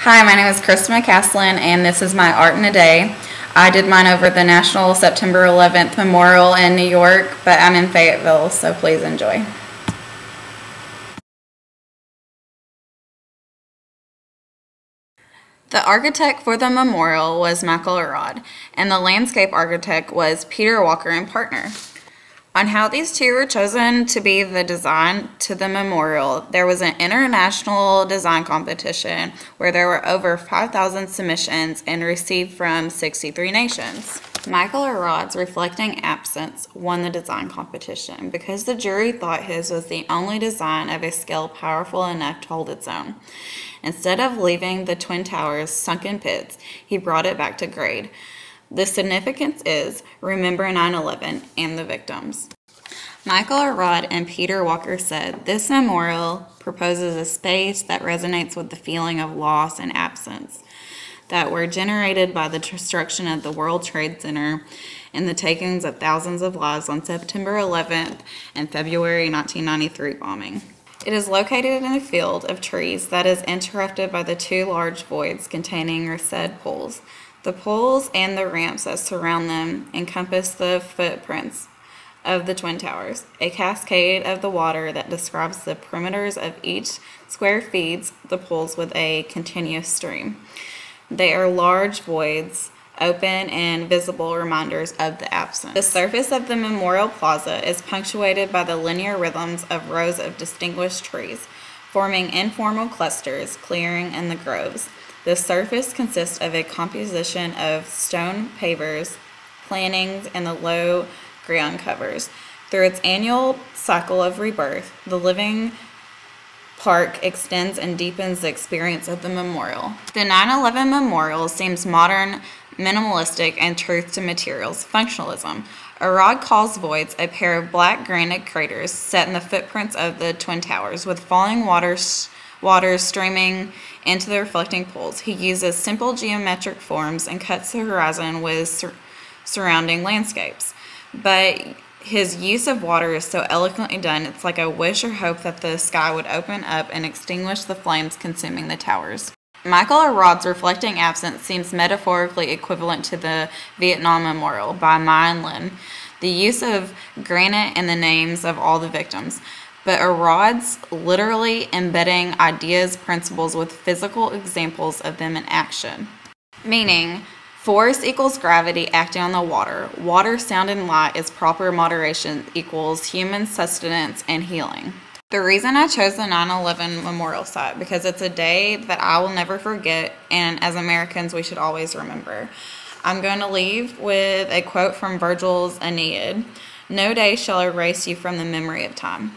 Hi, my name is Krista McCaslin, and this is my art in a day. I did mine over the National September 11th Memorial in New York, but I'm in Fayetteville, so please enjoy. The architect for the memorial was Michael Arad, and the landscape architect was Peter Walker and Partner. On how these two were chosen to be the design to the memorial, there was an international design competition where there were over 5,000 submissions and received from 63 nations. Michael Arad's Reflecting Absence won the design competition because the jury thought his was the only design of a scale powerful enough to hold its own. Instead of leaving the Twin Towers sunken pits, he brought it back to grade. The significance is remember 9/11 and the victims. Michael Arad and Peter Walker said, "This memorial proposes a space that resonates with the feeling of loss and absence that were generated by the destruction of the World Trade Center and the takings of thousands of lives on September 11th and February 1993 bombing. It is located in a field of trees that is interrupted by the two large voids containing recessed pools. The pools and the ramps that surround them encompass the footprints of the Twin Towers. A cascade of the water that describes the perimeters of each square feeds the pools with a continuous stream. They are large voids, open and visible reminders of the absence. The surface of the Memorial Plaza is punctuated by the linear rhythms of rows of distinguished trees, forming informal clusters, clearing in the groves. The surface consists of a composition of stone pavers, plantings, and the low ground covers. Through its annual cycle of rebirth, the living park extends and deepens the experience of the memorial. The 9/11 memorial seems modern, minimalistic, and truth to materials, functionalism. Arad calls voids a pair of black granite craters set in the footprints of the Twin Towers, with falling water streaming into the reflecting pools. He uses simple geometric forms and cuts the horizon with surrounding landscapes. But his use of water is so eloquently done, it's like a wish or hope that the sky would open up and extinguish the flames consuming the towers. Michael Arad's Reflecting Absence seems metaphorically equivalent to the Vietnam Memorial by Mai and Lin, the use of granite and the names of all the victims, but Arad's literally embedding ideas, principles with physical examples of them in action. Meaning, force equals gravity acting on the water. Water, sound, and light is proper moderation equals human sustenance and healing. The reason I chose the 9/11 memorial site because it's a day that I will never forget, and as Americans we should always remember. I'm going to leave with a quote from Virgil's Aeneid. "No day shall erase you from the memory of time."